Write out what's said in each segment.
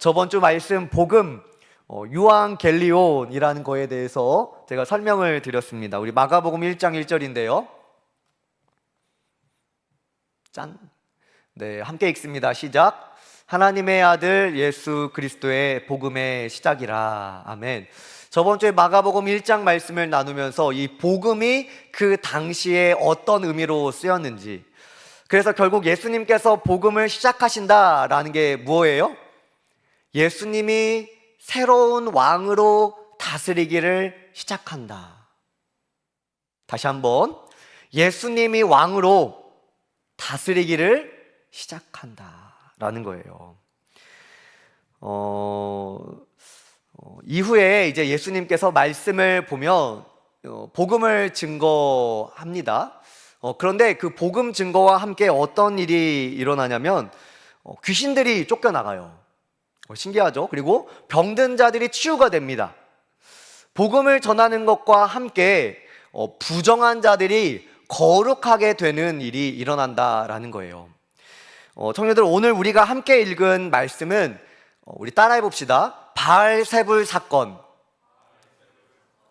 저번 주 말씀 복음 유앙겔리온이라는 거에 대해서 제가 설명을 드렸습니다. 우리 마가복음 1장 1절인데요. 짠. 네, 함께 읽습니다. 시작. 하나님의 아들 예수 그리스도의 복음의 시작이라. 아멘. 저번 주에 마가복음 1장 말씀을 나누면서 이 복음이 그 당시에 어떤 의미로 쓰였는지, 그래서 결국 예수님께서 복음을 시작하신다라는 게 뭐예요? 예수님이 새로운 왕으로 다스리기를 시작한다. 다시 한번, 예수님이 왕으로 다스리기를 시작한다라는 거예요. 이후에 이제 예수님께서 말씀을 보면 복음을 증거합니다. 그런데 그 복음 증거와 함께 어떤 일이 일어나냐면 귀신들이 쫓겨나가요. 신기하죠? 그리고 병든 자들이 치유가 됩니다. 복음을 전하는 것과 함께 부정한 자들이 거룩하게 되는 일이 일어난다라는 거예요. 청년들, 오늘 우리가 함께 읽은 말씀은 우리 따라해 봅시다. 바알세불 사건.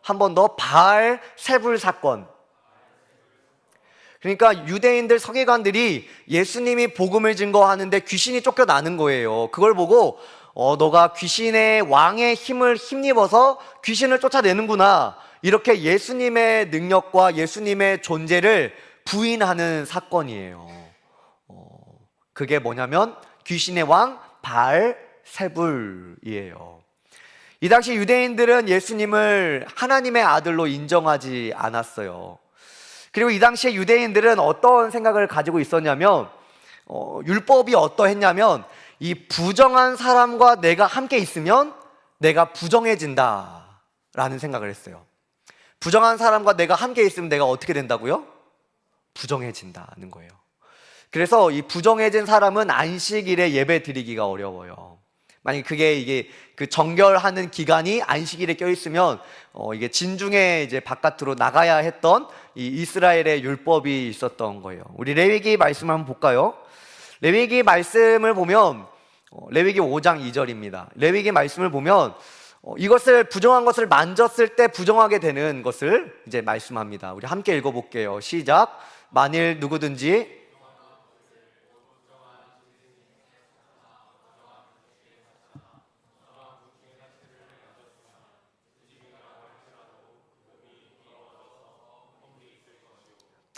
한 번 더, 바알세불 사건. 그러니까 유대인들 서기관들이 예수님이 복음을 증거하는데 귀신이 쫓겨나는 거예요. 그걸 보고 너가 귀신의 왕의 힘을 힘입어서 귀신을 쫓아내는구나, 이렇게 예수님의 능력과 예수님의 존재를 부인하는 사건이에요. 그게 뭐냐면 귀신의 왕 바알세불이에요. 이 당시 유대인들은 예수님을 하나님의 아들로 인정하지 않았어요. 그리고 이 당시에 유대인들은 어떤 생각을 가지고 있었냐면 율법이 어떠했냐면 이 부정한 사람과 내가 함께 있으면 내가 부정해진다 라는 생각을 했어요. 부정한 사람과 내가 함께 있으면 내가 어떻게 된다고요? 부정해진다는 거예요. 그래서 이 부정해진 사람은 안식일에 예배 드리기가 어려워요. 만약에 이게 그 정결하는 기간이 안식일에 껴있으면 이게 진중에 이제 바깥으로 나가야 했던 이 이스라엘의 율법이 있었던 거예요. 우리 레위기 말씀 한번 볼까요? 레위기 말씀을 보면 레위기 5장 2절입니다. 레위기 말씀을 보면 이것을 부정한 것을 만졌을 때 부정하게 되는 것을 이제 말씀합니다. 우리 함께 읽어볼게요. 시작. 만일 누구든지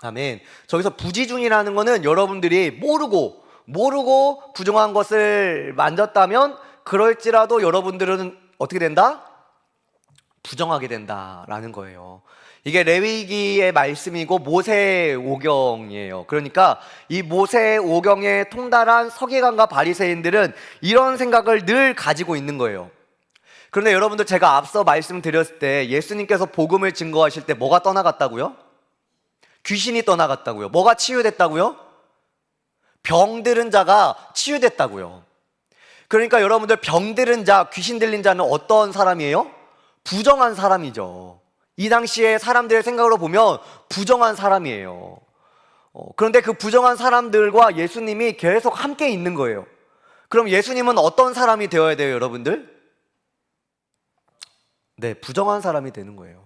아멘. 저기서 부지중이라는 거는 여러분들이 모르고 부정한 것을 만졌다면 그럴지라도 여러분들은 어떻게 된다? 부정하게 된다라는 거예요. 이게 레위기의 말씀이고 모세오경이에요. 그러니까 이 모세오경에 통달한 서기관과 바리새인들은 이런 생각을 늘 가지고 있는 거예요. 그런데 여러분들, 제가 앞서 말씀드렸을 때 예수님께서 복음을 증거하실 때 뭐가 떠나갔다고요? 귀신이 떠나갔다고요. 뭐가 치유됐다고요? 병들은 자가 치유됐다고요. 그러니까 여러분들, 병들은 자, 귀신 들린 자는 어떤 사람이에요? 부정한 사람이죠. 이 당시에 사람들의 생각으로 보면 부정한 사람이에요. 그런데 그 부정한 사람들과 예수님이 계속 함께 있는 거예요. 그럼 예수님은 어떤 사람이 되어야 돼요, 여러분들? 네, 부정한 사람이 되는 거예요.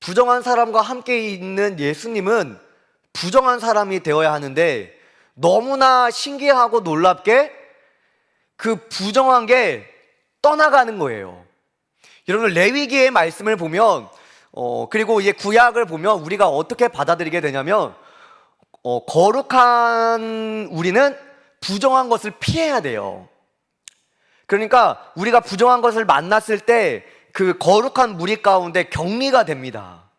부정한 사람과 함께 있는 예수님은 부정한 사람이 되어야 하는데, 너무나 신기하고 놀랍게 그 부정한 게 떠나가는 거예요. 여러분, 레위기의 말씀을 보면 그리고 이제 구약을 보면 우리가 어떻게 받아들이게 되냐면 거룩한 우리는 부정한 것을 피해야 돼요. 그러니까 우리가 부정한 것을 만났을 때 그 거룩한 무리 가운데 격리가 됩니다.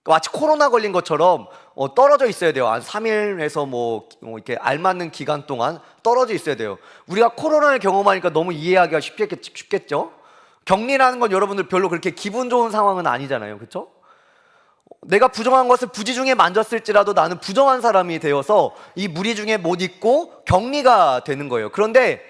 마치 코로나 걸린 것처럼 떨어져 있어야 돼요. 한 3일에서 이렇게 알맞는 기간 동안 떨어져 있어야 돼요. 우리가 코로나를 경험하니까 너무 이해하기가 쉽겠죠? 격리라는 건 여러분들 별로 그렇게 기분 좋은 상황은 아니잖아요. 그렇죠? 내가 부정한 것을 부지중에 만졌을지라도 나는 부정한 사람이 되어서 이 무리 중에 못 있고 격리가 되는 거예요. 그런데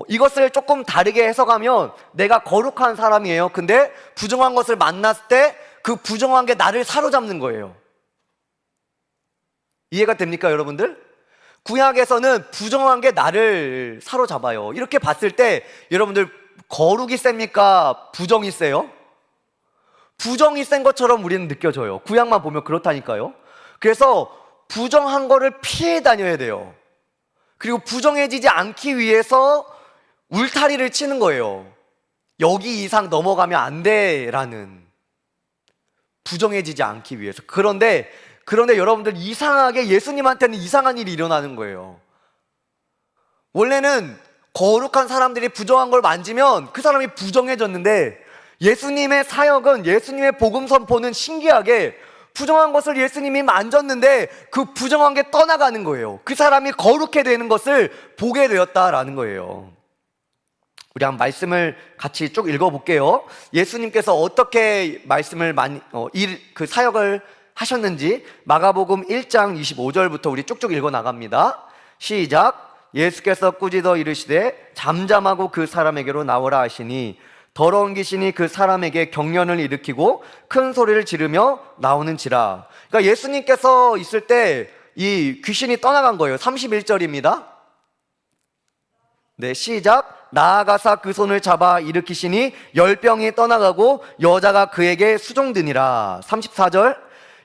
이것을 조금 다르게 해석하면 내가 거룩한 사람이에요. 근데 부정한 것을 만났을 때 그 부정한 게 나를 사로잡는 거예요. 이해가 됩니까, 여러분들? 구약에서는 부정한 게 나를 사로잡아요. 이렇게 봤을 때 여러분들 거룩이 셉니까? 부정이 세요? 부정이 센 것처럼 우리는 느껴져요. 구약만 보면 그렇다니까요. 그래서 부정한 거를 피해 다녀야 돼요. 그리고 부정해지지 않기 위해서 울타리를 치는 거예요. 여기 이상 넘어가면 안 돼라는, 부정해지지 않기 위해서. 그런데 여러분들 이상하게 예수님한테는 이상한 일이 일어나는 거예요. 원래는 거룩한 사람들이 부정한 걸 만지면 그 사람이 부정해졌는데, 예수님의 사역은, 예수님의 복음 선포는 신기하게 부정한 것을 예수님이 만졌는데 그 부정한 게 떠나가는 거예요. 그 사람이 거룩해 되는 것을 보게 되었다라는 거예요. 우리 한번 말씀을 같이 쭉 읽어볼게요. 예수님께서 어떻게 말씀을 그 사역을 하셨는지 마가복음 1장 25절부터 우리 쭉쭉 읽어 나갑니다. 시작. 예수께서 꾸짖어 이르시되 잠잠하고 그 사람에게로 나오라 하시니 더러운 귀신이 그 사람에게 경련을 일으키고 큰 소리를 지르며 나오는지라. 그러니까 예수님께서 있을 때 이 귀신이 떠나간 거예요. 31절입니다. 네, 시작. 나아가사 그 손을 잡아 일으키시니 열병이 떠나가고 여자가 그에게 수종드니라. 34절.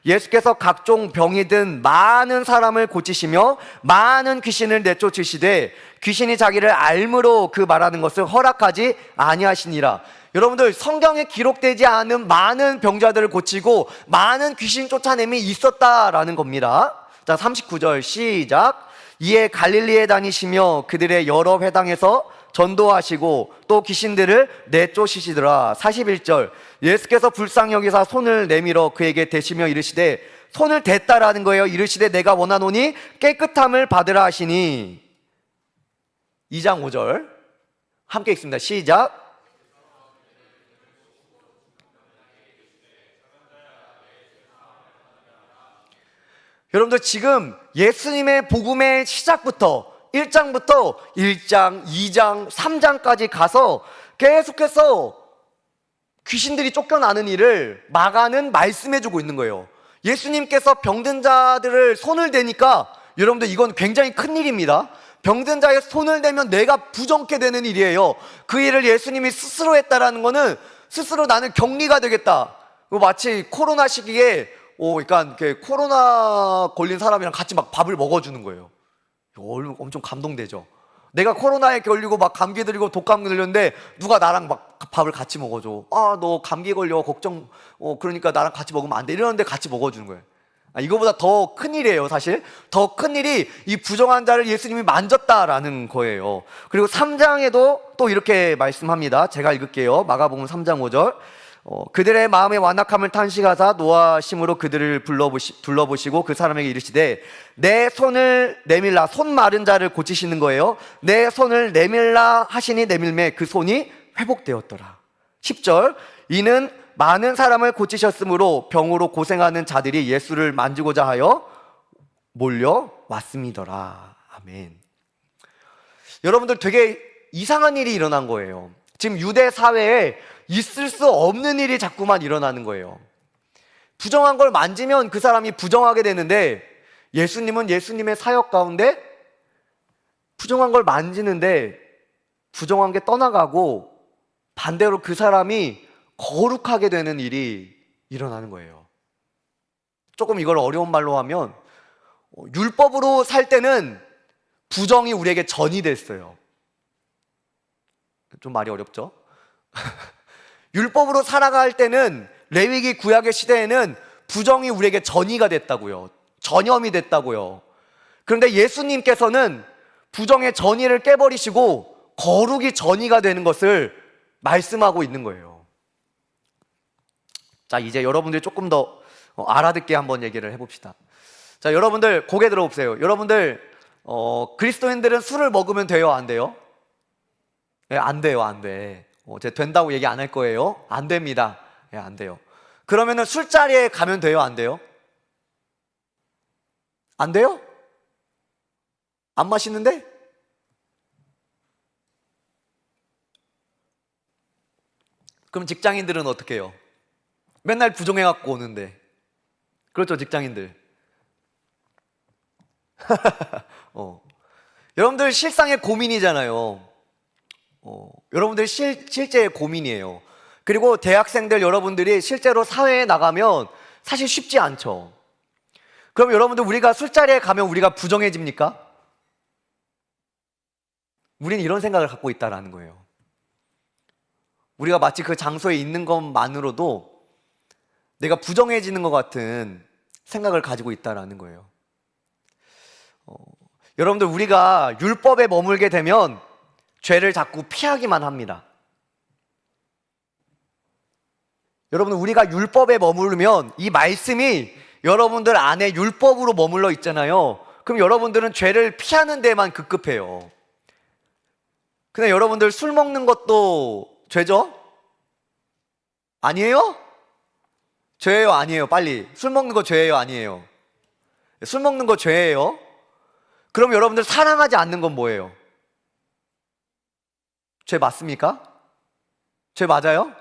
예수께서 각종 병이 든 많은 사람을 고치시며 많은 귀신을 내쫓으시되 귀신이 자기를 알므로 그 말하는 것을 허락하지 아니하시니라. 여러분들, 성경에 기록되지 않은 많은 병자들을 고치고 많은 귀신 쫓아냄이 있었다라는 겁니다. 자, 39절 시작. 이에 갈릴리에 다니시며 그들의 여러 회당에서 전도하시고 또 귀신들을 내쫓으시더라. 41절. 예수께서 불쌍히 여기사 손을 내밀어 그에게 대시며 이르시되, 손을 댔다라는 거예요. 이르시되 내가 원하노니 깨끗함을 받으라 하시니. 2장 5절 함께 읽습니다. 시작. 여러분들, 지금 예수님의 복음의 시작부터 1장부터 1장, 2장, 3장까지 가서 계속해서 귀신들이 쫓겨나는 일을 마가는 말씀해주고 있는 거예요. 예수님께서 병든 자들을 손을 대니까, 여러분들 이건 굉장히 큰 일입니다. 병든 자의 손을 대면 내가 부정케 되는 일이에요. 그 일을 예수님이 스스로 했다라는 거는 스스로 나는 격리가 되겠다. 마치 코로나 시기에 그러니까 코로나 걸린 사람이랑 같이 막 밥을 먹어주는 거예요. 엄청 감동되죠. 내가 코로나에 걸리고 막 감기 들리고 독감 걸렸는데 누가 나랑 막 밥을 같이 먹어줘. 너 감기 걸려 걱정, 그러니까 나랑 같이 먹으면 안 돼, 이러는데 같이 먹어주는 거예요. 이거보다 더 큰일이에요. 사실 더 큰일이 이 부정한 자를 예수님이 만졌다라는 거예요. 그리고 3장에도 또 이렇게 말씀합니다. 제가 읽을게요. 마가복음 3장 5절. 그들의 마음의 완악함을 탄식하사 노하심으로 그들을 둘러보시고 그 사람에게 이르시되 내 손을 내밀라. 손 마른 자를 고치시는 거예요. 내 손을 내밀라 하시니 내밀매 그 손이 회복되었더라. 10절. 이는 많은 사람을 고치셨으므로 병으로 고생하는 자들이 예수를 만지고자 하여 몰려왔음이더라. 아멘. 여러분들, 되게 이상한 일이 일어난 거예요. 지금 유대 사회에 있을 수 없는 일이 자꾸만 일어나는 거예요. 부정한 걸 만지면 그 사람이 부정하게 되는데, 예수님은 예수님의 사역 가운데 부정한 걸 만지는데 부정한 게 떠나가고 반대로 그 사람이 거룩하게 되는 일이 일어나는 거예요. 조금 이걸 어려운 말로 하면, 율법으로 살 때는 부정이 우리에게 전이 됐어요. 좀 말이 어렵죠? 율법으로 살아갈 때는, 레위기 구약의 시대에는 부정이 우리에게 전이가 됐다고요. 전염이 됐다고요. 그런데 예수님께서는 부정의 전이를 깨버리시고 거룩이 전이가 되는 것을 말씀하고 있는 거예요. 자, 이제 여러분들이 조금 더 알아듣게 한번 얘기를 해봅시다. 자, 여러분들 고개 들어보세요. 여러분들 그리스도인들은 술을 먹으면 돼요, 안 돼요? 네, 안 돼요, 안 돼. 제가 된다고 얘기 안 할 거예요. 안 됩니다. 네, 안 돼요. 그러면은 술자리에 가면 돼요, 안 돼요? 안 돼요? 안 마시는데? 그럼 직장인들은 어떻게 해요? 맨날 부정해갖고 오는데. 그렇죠, 직장인들. 어. 여러분들 실상의 고민이잖아요. 여러분들 실제의 고민이에요. 그리고 대학생들 여러분들이 실제로 사회에 나가면 사실 쉽지 않죠. 그럼 여러분들 우리가 술자리에 가면 우리가 부정해집니까? 우리는 이런 생각을 갖고 있다라는 거예요. 우리가 마치 그 장소에 있는 것만으로도 내가 부정해지는 것 같은 생각을 가지고 있다라는 거예요. 여러분들 우리가 율법에 머물게 되면 죄를 자꾸 피하기만 합니다. 여러분들 우리가 율법에 머무르면 이 말씀이 여러분들 안에 율법으로 머물러 있잖아요. 그럼 여러분들은 죄를 피하는 데만 급급해요. 근데 여러분들 술 먹는 것도 죄죠? 아니에요? 죄예요? 아니에요? 빨리. 술 먹는 거 죄예요? 아니에요? 술 먹는 거 죄예요? 그럼 여러분들 사랑하지 않는 건 뭐예요? 죄 맞습니까? 죄 맞아요?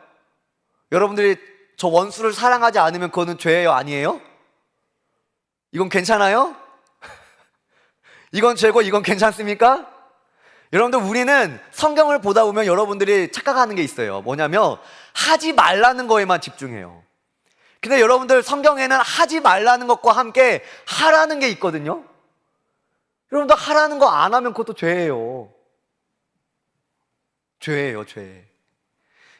여러분들이 저 원수를 사랑하지 않으면 그거는 죄예요? 아니에요? 이건 괜찮아요? 이건 죄고 이건 괜찮습니까? 여러분들 우리는 성경을 보다 보면 여러분들이 착각하는 게 있어요. 뭐냐면 하지 말라는 거에만 집중해요. 근데 여러분들 성경에는 하지 말라는 것과 함께 하라는 게 있거든요. 여러분들 하라는 거 안 하면 그것도 죄예요. 죄예요, 죄.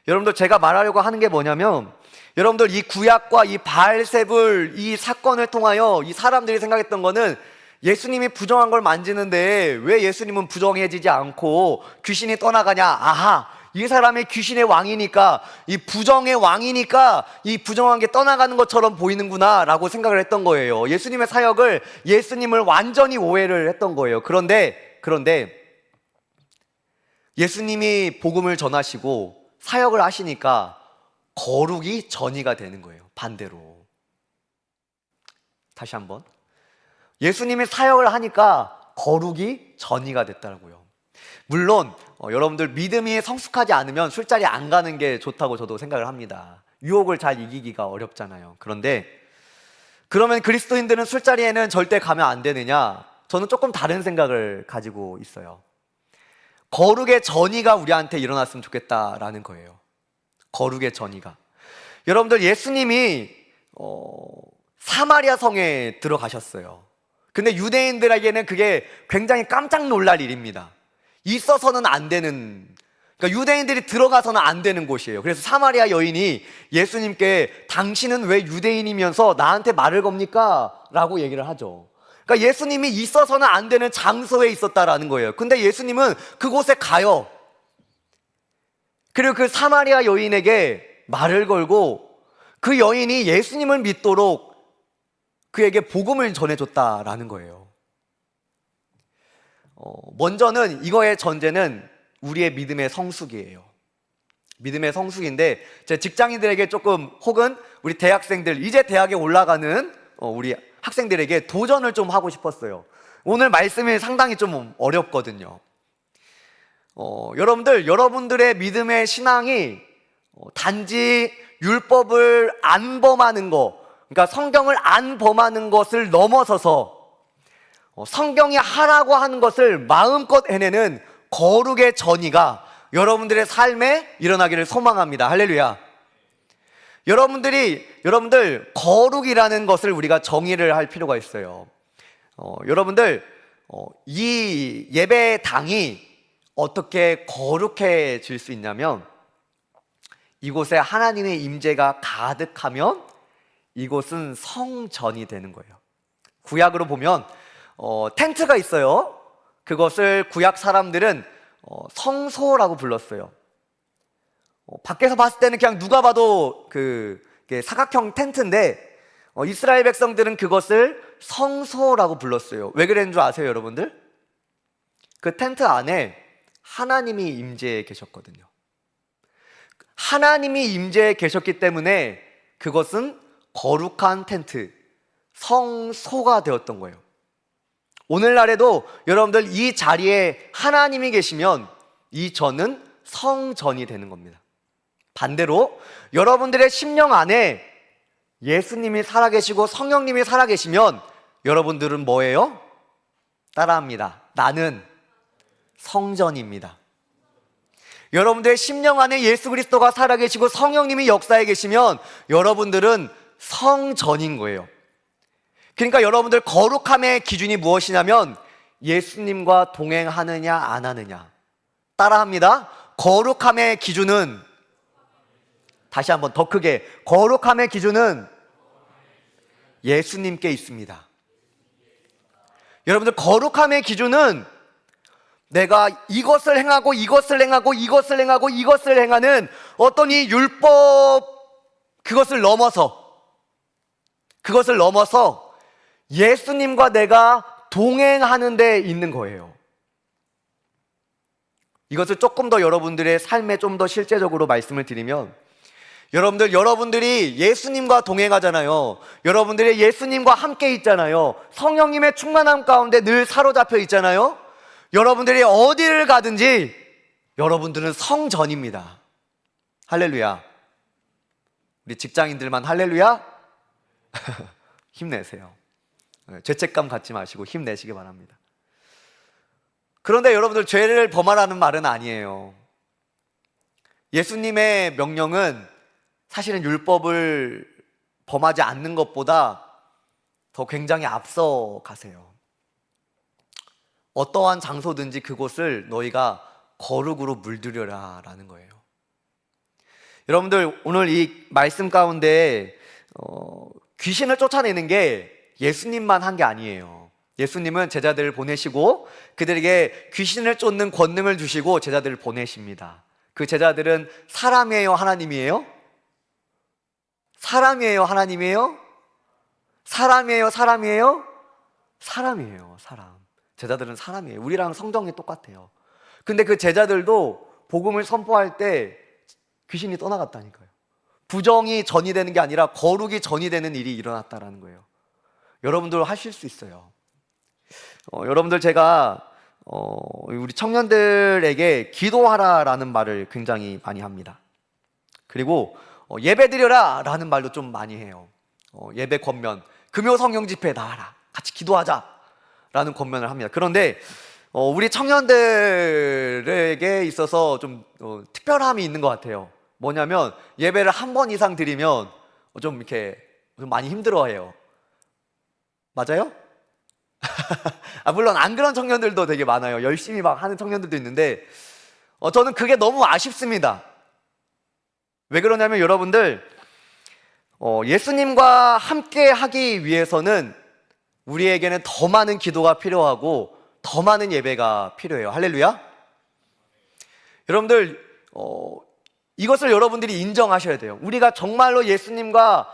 여러분들 제가 말하려고 하는 게 뭐냐면 여러분들 이 구약과 이 바알세불 이 사건을 통하여 이 사람들이 생각했던 거는 예수님이 부정한 걸 만지는데 왜 예수님은 부정해지지 않고 귀신이 떠나가냐? 아하, 이 사람이 귀신의 왕이니까 이 부정의 왕이니까 이 부정한 게 떠나가는 것처럼 보이는구나 라고 생각을 했던 거예요. 예수님의 사역을 예수님을 완전히 오해를 했던 거예요. 그런데 예수님이 복음을 전하시고 사역을 하시니까 거룩이 전이가 되는 거예요. 반대로. 다시 한번. 예수님이 사역을 하니까 거룩이 전이가 됐다고요. 물론 여러분들 믿음이 성숙하지 않으면 술자리 안 가는 게 좋다고 저도 생각을 합니다. 유혹을 잘 이기기가 어렵잖아요. 그런데 그러면 그리스도인들은 술자리에는 절대 가면 안 되느냐? 저는 조금 다른 생각을 가지고 있어요. 거룩의 전이가 우리한테 일어났으면 좋겠다라는 거예요. 거룩의 전이가. 여러분들 예수님이 사마리아 성에 들어가셨어요. 근데 유대인들에게는 그게 굉장히 깜짝 놀랄 일입니다. 있어서는 안 되는, 그러니까 유대인들이 들어가서는 안 되는 곳이에요. 그래서 사마리아 여인이 예수님께 당신은 왜 유대인이면서 나한테 말을 겁니까? 라고 얘기를 하죠. 그러니까 예수님이 있어서는 안 되는 장소에 있었다라는 거예요. 근데 예수님은 그곳에 가요. 그리고 그 사마리아 여인에게 말을 걸고 그 여인이 예수님을 믿도록 그에게 복음을 전해줬다라는 거예요. 먼저는 이거의 전제는 우리의 믿음의 성숙이에요. 믿음의 성숙인데 제 직장인들에게 조금 혹은 우리 대학생들 이제 대학에 올라가는 우리 학생들에게 도전을 좀 하고 싶었어요. 오늘 말씀이 상당히 좀 어렵거든요. 여러분들의 믿음의 신앙이 단지 율법을 안 범하는 거, 그러니까 성경을 안 범하는 것을 넘어서서 성경이 하라고 하는 것을 마음껏 해내는 거룩의 전이가 여러분들의 삶에 일어나기를 소망합니다. 할렐루야. 여러분들 거룩이라는 것을 우리가 정의를 할 필요가 있어요. 여러분들 이 예배당이 어떻게 거룩해질 수 있냐면 이곳에 하나님의 임재가 가득하면 이곳은 성전이 되는 거예요. 구약으로 보면 텐트가 있어요. 그것을 구약 사람들은 성소라고 불렀어요. 밖에서 봤을 때는 그냥 누가 봐도 그 사각형 텐트인데 이스라엘 백성들은 그것을 성소라고 불렀어요. 왜 그랬는 줄 아세요, 여러분들? 그 텐트 안에 하나님이 임재해 계셨거든요. 하나님이 임재해 계셨기 때문에 그것은 거룩한 텐트, 성소가 되었던 거예요. 오늘날에도 여러분들 이 자리에 하나님이 계시면 이 전은 성전이 되는 겁니다. 반대로 여러분들의 심령 안에 예수님이 살아계시고 성령님이 살아계시면 여러분들은 뭐예요? 따라합니다. 나는 성전입니다. 여러분들의 심령 안에 예수 그리스도가 살아계시고 성령님이 역사해 계시면 여러분들은 성전인 거예요. 그러니까 여러분들 거룩함의 기준이 무엇이냐면 예수님과 동행하느냐 안 하느냐. 따라합니다. 거룩함의 기준은, 다시 한번 더 크게, 거룩함의 기준은 예수님께 있습니다. 여러분들 거룩함의 기준은 내가 이것을 행하고 이것을 행하고 이것을 행하고 이것을 행하는 어떤 이 율법, 그것을 넘어서 예수님과 내가 동행하는 데 있는 거예요. 이것을 조금 더 여러분들의 삶에 좀 더 실제적으로 말씀을 드리면, 여러분들이 예수님과 동행하잖아요. 여러분들이 예수님과 함께 있잖아요. 성령님의 충만함 가운데 늘 사로잡혀 있잖아요. 여러분들이 어디를 가든지 여러분들은 성전입니다. 할렐루야. 우리 직장인들만 할렐루야. 힘내세요. 죄책감 갖지 마시고 힘내시기 바랍니다. 그런데 여러분들, 죄를 범하라는 말은 아니에요. 예수님의 명령은 사실은 율법을 범하지 않는 것보다 더 굉장히 앞서 가세요. 어떠한 장소든지 그곳을 너희가 거룩으로 물들여라 라는 거예요. 여러분들, 오늘 이 말씀 가운데 귀신을 쫓아내는 게 예수님만 한 게 아니에요. 예수님은 제자들을 보내시고 그들에게 귀신을 쫓는 권능을 주시고 제자들을 보내십니다. 그 제자들은 사람이에요, 하나님이에요? 사람이에요, 하나님이에요? 사람이에요, 사람이에요? 사람이에요, 사람. 제자들은 사람이에요. 우리랑 성정이 똑같아요. 근데 그 제자들도 복음을 선포할 때 귀신이 떠나갔다니까요. 부정이 전이 되는 게 아니라 거룩이 전이 되는 일이 일어났다라는 거예요. 여러분들 하실 수 있어요. 여러분들, 제가 우리 청년들에게 기도하라라는 말을 굉장히 많이 합니다. 그리고 예배드려라 라는 말도 좀 많이 해요. 예배 권면, 금요 성령 집회 나와라, 같이 기도하자 라는 권면을 합니다. 그런데 우리 청년들에게 있어서 좀 특별함이 있는 것 같아요. 뭐냐면 예배를 한 번 이상 드리면 좀 이렇게 좀 많이 힘들어해요. 맞아요? 물론 안 그런 청년들도 되게 많아요. 열심히 막 하는 청년들도 있는데 저는 그게 너무 아쉽습니다. 왜 그러냐면 여러분들, 예수님과 함께 하기 위해서는 우리에게는 더 많은 기도가 필요하고 더 많은 예배가 필요해요. 할렐루야. 여러분들, 이것을 여러분들이 인정하셔야 돼요. 우리가 정말로 예수님과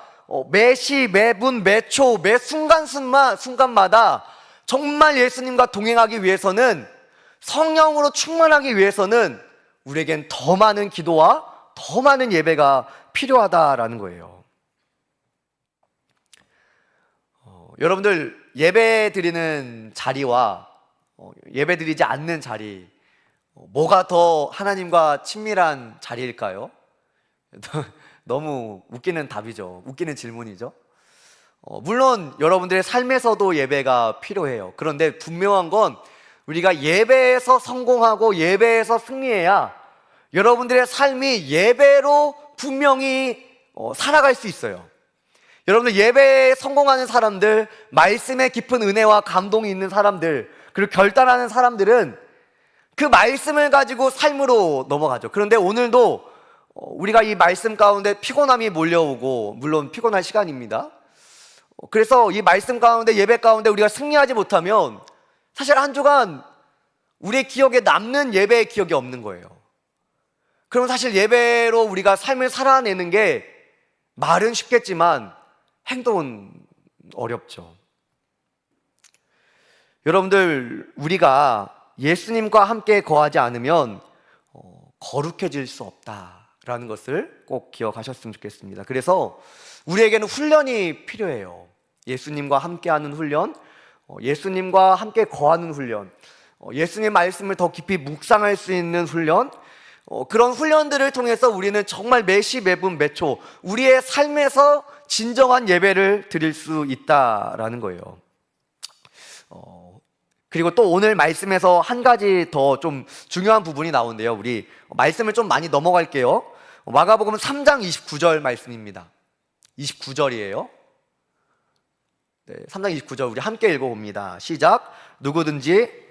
매시, 매분, 매초, 매 순간마다 정말 예수님과 동행하기 위해서는, 성령으로 충만하기 위해서는 우리에겐 더 많은 기도와 더 많은 예배가 필요하다라는 거예요. 여러분들, 예배 드리는 자리와 예배 드리지 않는 자리, 뭐가 더 하나님과 친밀한 자리일까요? 너무 웃기는 답이죠. 웃기는 질문이죠. 물론 여러분들의 삶에서도 예배가 필요해요. 그런데 분명한 건 우리가 예배에서 성공하고 예배에서 승리해야 여러분들의 삶이 예배로 분명히 살아갈 수 있어요. 여러분들, 예배에 성공하는 사람들, 말씀에 깊은 은혜와 감동이 있는 사람들, 그리고 결단하는 사람들은 그 말씀을 가지고 삶으로 넘어가죠. 그런데 오늘도 우리가 이 말씀 가운데 피곤함이 몰려오고, 물론 피곤할 시간입니다. 그래서 이 말씀 가운데, 예배 가운데 우리가 승리하지 못하면 사실 한 주간 우리의 기억에 남는 예배의 기억이 없는 거예요. 그럼 사실 예배로 우리가 삶을 살아내는 게 말은 쉽겠지만 행동은 어렵죠. 여러분들, 우리가 예수님과 함께 거하지 않으면 거룩해질 수 없다라는 것을 꼭 기억하셨으면 좋겠습니다. 그래서 우리에게는 훈련이 필요해요. 예수님과 함께하는 훈련, 예수님과 함께 거하는 훈련, 예수님 말씀을 더 깊이 묵상할 수 있는 훈련, 그런 훈련들을 통해서 우리는 정말 매시 매분 매초 우리의 삶에서 진정한 예배를 드릴 수 있다라는 거예요. 그리고 또 오늘 말씀에서 한 가지 더 좀 중요한 부분이 나오는데요. 우리 말씀을 좀 많이 넘어갈게요. 마가복음 3장 29절 말씀입니다. 29절이에요. 네, 3장 29절 우리 함께 읽어봅니다. 시작. 누구든지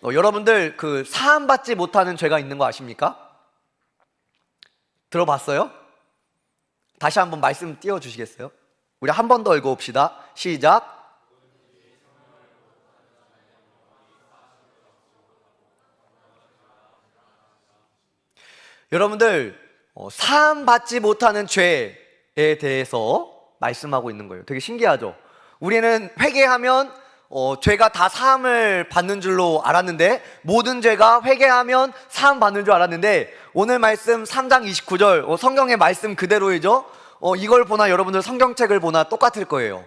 여러분들 그 사함받지 못하는 죄가 있는 거 아십니까? 들어봤어요? 다시 한번 말씀 띄워주시겠어요? 우리 한 번 더 읽어봅시다. 시작. 여러분들 사함받지 못하는 죄에 대해서 말씀하고 있는 거예요. 되게 신기하죠? 우리는 회개하면 죄가 다 사함을 받는 줄로 알았는데, 모든 죄가 회개하면 사함 받는 줄 알았는데, 오늘 말씀 3장 29절 성경의 말씀 그대로이죠? 이걸 보나 여러분들 성경책을 보나 똑같을 거예요.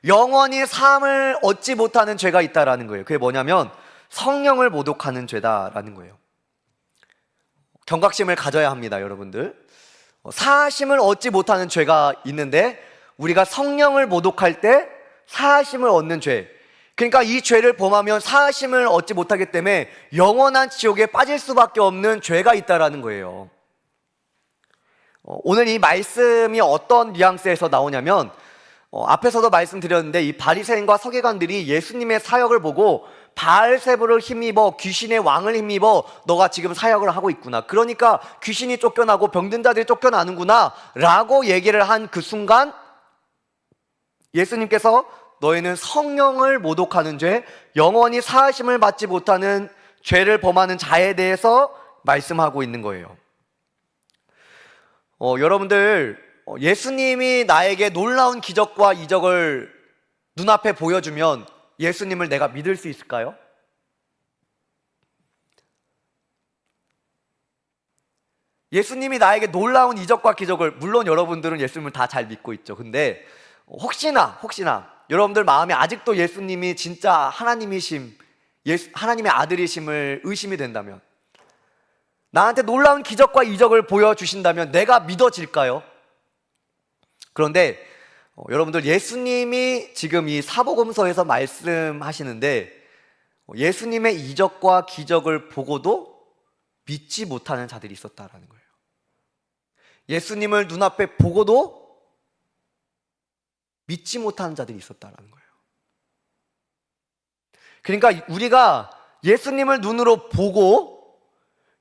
영원히 사함을 얻지 못하는 죄가 있다라는 거예요. 그게 뭐냐면 성령을 모독하는 죄다라는 거예요. 경각심을 가져야 합니다, 여러분들. 사하심을 얻지 못하는 죄가 있는데, 우리가 성령을 모독할 때 사하심을 얻는 죄, 그러니까 이 죄를 범하면 사하심을 얻지 못하기 때문에 영원한 지옥에 빠질 수밖에 없는 죄가 있다라는 거예요. 오늘 이 말씀이 어떤 뉘앙스에서 나오냐면, 앞에서도 말씀드렸는데 이 바리새인과 서기관들이 예수님의 사역을 보고 바알세불을 힘입어, 귀신의 왕을 힘입어 너가 지금 사역을 하고 있구나, 그러니까 귀신이 쫓겨나고 병든 자들이 쫓겨나는구나 라고 얘기를 한 그 순간 예수님께서 너희는 성령을 모독하는 죄, 영원히 사하심을 받지 못하는 죄를 범하는 자에 대해서 말씀하고 있는 거예요. 여러분들 예수님이 나에게 놀라운 기적과 이적을 눈앞에 보여주면 예수님을 내가 믿을 수 있을까요? 예수님이 나에게 놀라운 이적과 기적을, 물론 여러분들은 예수님을 다 잘 믿고 있죠. 근데 혹시나 여러분들 마음에 아직도 예수님이 진짜 하나님이심, 하나님의 아들이심을 의심이 된다면, 나한테 놀라운 기적과 이적을 보여주신다면 내가 믿어질까요? 그런데 여러분들 예수님이 지금 이 사복음서에서 말씀하시는데, 예수님의 이적과 기적을 보고도 믿지 못하는 자들이 있었다라는 거예요. 예수님을 눈앞에 보고도 믿지 못하는 자들이 있었다라는 거예요. 그러니까 우리가 예수님을 눈으로 보고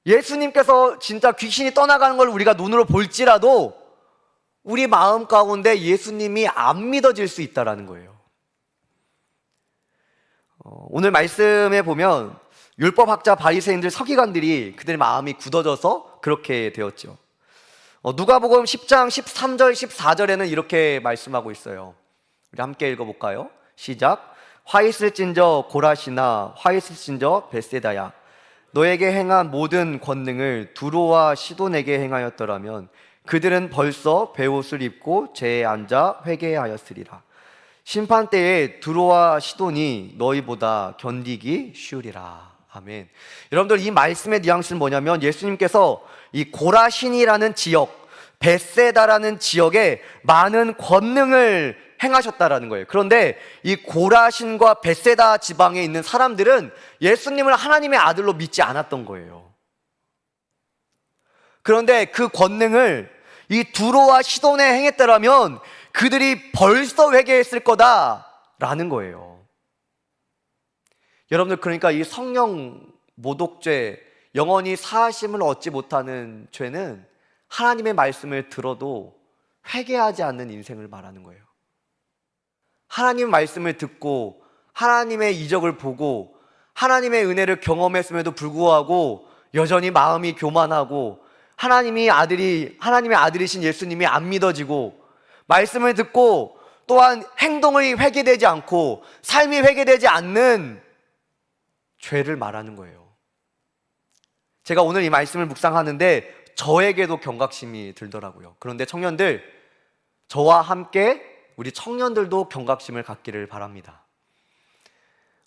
예수님께서 진짜 귀신이 떠나가는 걸 우리가 눈으로 볼지라도 우리 마음 가운데 예수님이 안 믿어질 수 있다라는 거예요. 오늘 말씀에 보면 율법학자 바리새인들 서기관들이 그들의 마음이 굳어져서 그렇게 되었죠. 누가복음 10장 13절 14절에는 이렇게 말씀하고 있어요. 우리 함께 읽어볼까요? 시작. 화 있을진저 고라시나 화 있을진저 벳세다야, 너에게 행한 모든 권능을 두로와 시돈에게 행하였더라면 그들은 벌써 베옷을 입고 제에 앉아 회개하였으리라. 심판 때에 두로와 시돈이 너희보다 견디기 쉬우리라. 아멘. 여러분들 이 말씀의 뉘앙스는 뭐냐면, 예수님께서 이 고라신이라는 지역, 벳세다라는 지역에 많은 권능을 행하셨다라는 거예요. 그런데 이 고라신과 벳세다 지방에 있는 사람들은 예수님을 하나님의 아들로 믿지 않았던 거예요. 그런데 그 권능을 이 두로와 시돈에 행했더라면 그들이 벌써 회개했을 거다라는 거예요. 여러분들, 그러니까 이 성령 모독죄, 영원히 사하심을 얻지 못하는 죄는 하나님의 말씀을 들어도 회개하지 않는 인생을 말하는 거예요. 하나님의 말씀을 듣고 하나님의 이적을 보고 하나님의 은혜를 경험했음에도 불구하고 여전히 마음이 교만하고 하나님의 아들이신 예수님이 안 믿어지고, 말씀을 듣고 또한 행동이 회개되지 않고 삶이 회개되지 않는 죄를 말하는 거예요. 제가 오늘 이 말씀을 묵상하는데 저에게도 경각심이 들더라고요. 그런데 청년들, 저와 함께 우리 청년들도 경각심을 갖기를 바랍니다.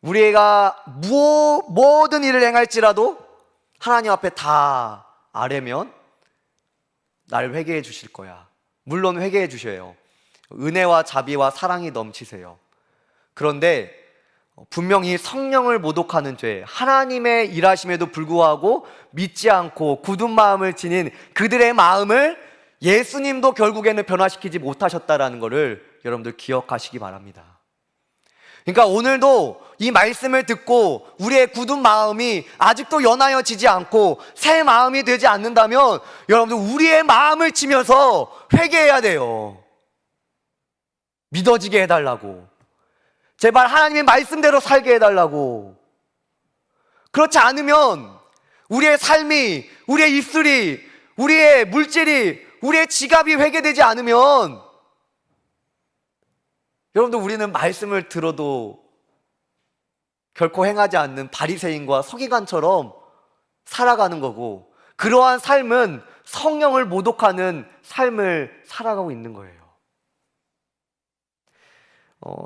우리가 모든 일을 행할지라도 하나님 앞에 다 아뢰면 나를 회개해 주실 거야. 물론 회개해 주셔요. 은혜와 자비와 사랑이 넘치세요. 그런데 분명히 성령을 모독하는 죄, 하나님의 일하심에도 불구하고 믿지 않고 굳은 마음을 지닌 그들의 마음을 예수님도 결국에는 변화시키지 못하셨다라는 것을 여러분들 기억하시기 바랍니다. 그러니까 오늘도 이 말씀을 듣고 우리의 굳은 마음이 아직도 연하여지지 않고 새 마음이 되지 않는다면 여러분들 우리의 마음을 치면서 회개해야 돼요. 믿어지게 해달라고, 제발 하나님의 말씀대로 살게 해달라고. 그렇지 않으면 우리의 삶이, 우리의 입술이, 우리의 물질이, 우리의 지갑이 회개되지 않으면 여러분들 우리는 말씀을 들어도 결코 행하지 않는 바리새인과 서기관처럼 살아가는 거고, 그러한 삶은 성령을 모독하는 삶을 살아가고 있는 거예요.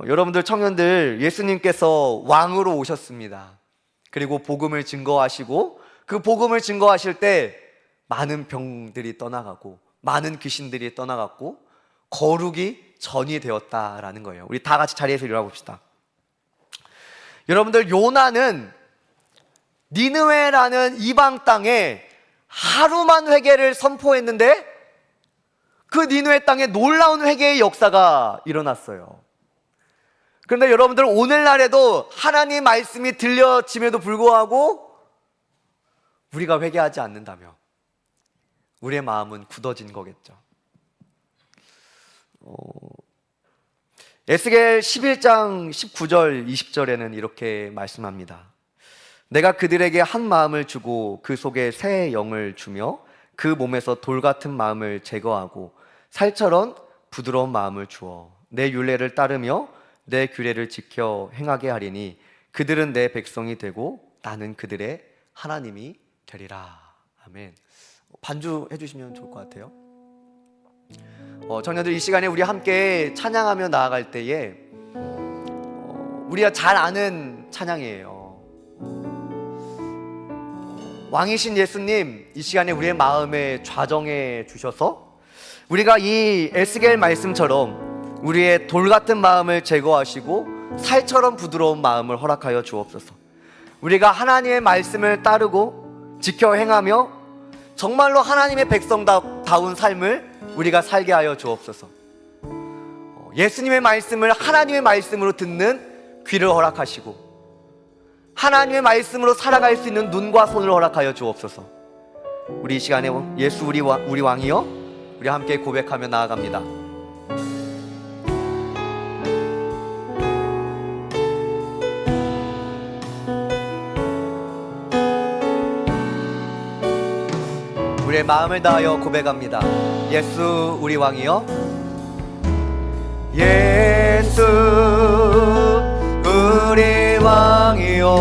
여러분들 청년들, 예수님께서 왕으로 오셨습니다. 그리고 복음을 증거하시고 그 복음을 증거하실 때 많은 병들이 떠나가고 많은 귀신들이 떠나갔고 거룩이 전이 되었다라는 거예요. 우리 다 같이 자리에서 일어나 봅시다. 여러분들, 요나는 니느웨라는 이방 땅에 하루만 회개를 선포했는데 그 니느웨 땅에 놀라운 회개의 역사가 일어났어요. 그런데 여러분들, 오늘날에도 하나님 말씀이 들려짐에도 불구하고 우리가 회개하지 않는다면 우리의 마음은 굳어진 거겠죠. 에스겔 11장 19절 20절에는 이렇게 말씀합니다. 내가 그들에게 한 마음을 주고 그 속에 새 영을 주며 그 몸에서 돌 같은 마음을 제거하고 살처럼 부드러운 마음을 주어 내 율례를 따르며 내 규례를 지켜 행하게 하리니 그들은 내 백성이 되고 나는 그들의 하나님이 되리라. 아멘. 반주해 주시면 좋을 것 같아요. 청년들, 이 시간에 우리 함께 찬양하며 나아갈 때에 우리가 잘 아는 찬양이에요. 왕이신 예수님, 이 시간에 우리의 마음에 좌정해 주셔서 우리가 이 에스겔 말씀처럼 우리의 돌 같은 마음을 제거하시고 살처럼 부드러운 마음을 허락하여 주옵소서. 우리가 하나님의 말씀을 따르고 지켜 행하며 정말로 하나님의 백성다운 삶을 우리가 살게 하여 주옵소서. 예수님의 말씀을 하나님의 말씀으로 듣는 귀를 허락하시고 하나님의 말씀으로 살아갈 수 있는 눈과 손을 허락하여 주옵소서. 우리 이 시간에 예수 우리 왕이여, 우리 함께 고백하며 나아갑니다. 우리의 마음을 다하여 고백합니다. 예수 우리 왕이여, 예수 우리 왕이여,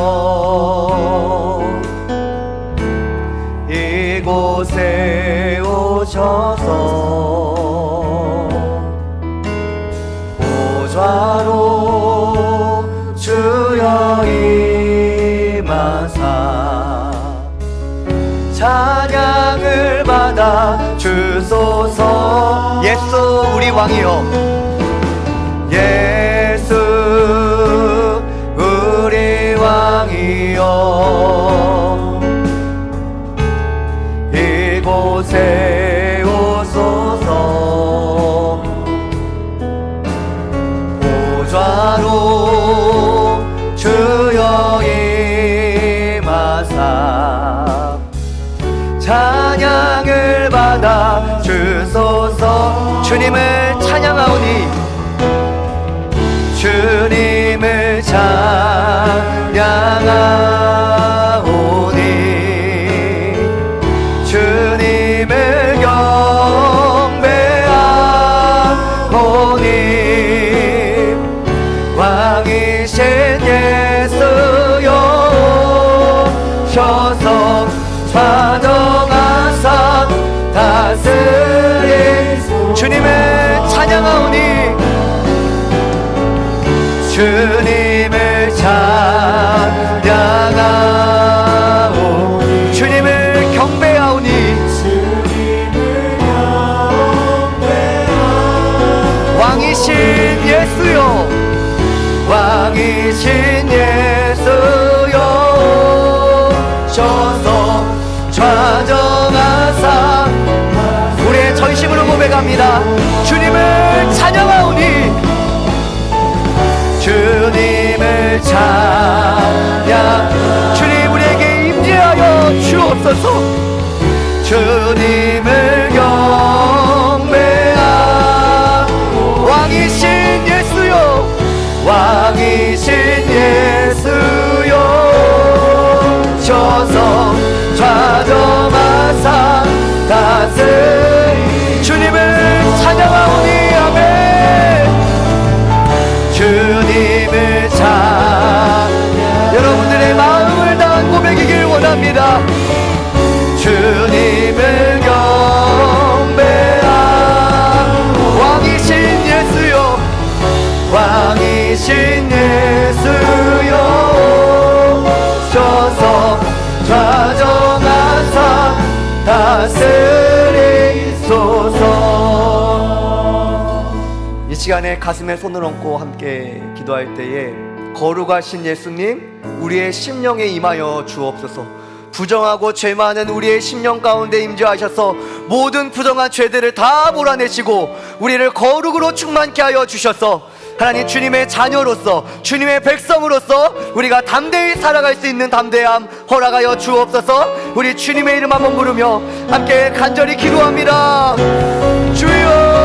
이곳에 오셔서 보좌로 주여 임하사 찬양을 받아 주소서. 예수 우리 왕이여, 예수 우리 왕이여, 이곳에 오소서. 보좌로 주여 임하사 찬양을 받아 주소서. 주님을 찬양하오니, 주님을 찬양하오니, 주님을 경배하오니, 왕이신 예수여 오셔서 좌정하사 다스린 주님을 찬양하오니, 주님을 찬양하오니, 주님을 경배하오니, 주님을 경배하오니, 왕이신 예수여 오셔서 좌정하사 우리의 전심으로 고백합니다. 주님을 찬양하오니 주님을 찬양 주님 우리에게 임재하여 주옵소서. 주님을 경배하 왕이신 예수여 왕이신 예수여 오셔서 좌정하사 다스리 주님을 찬양하오니 아멘. 주님을 찬양 여러분들의 마음을 다한 고백이길 원합니다. 주님을 경배하 왕이신 예수여 왕이신 예수여 오셔서 좌정하사 다스리소서. 이 시간에 가슴에 손을 얹고 함께 기도할 때에 거룩하신 예수님 우리의 심령에 임하여 주옵소서. 부정하고 죄 많은 우리의 심령 가운데 임재하셔서 모든 부정한 죄들을 다 몰아내시고 우리를 거룩으로 충만케 하여 주셔서 하나님 주님의 자녀로서 주님의 백성으로서 우리가 담대히 살아갈 수 있는 담대함 허락하여 주옵소서. 우리 주님의 이름 한번 부르며 함께 간절히 기도합니다. 주여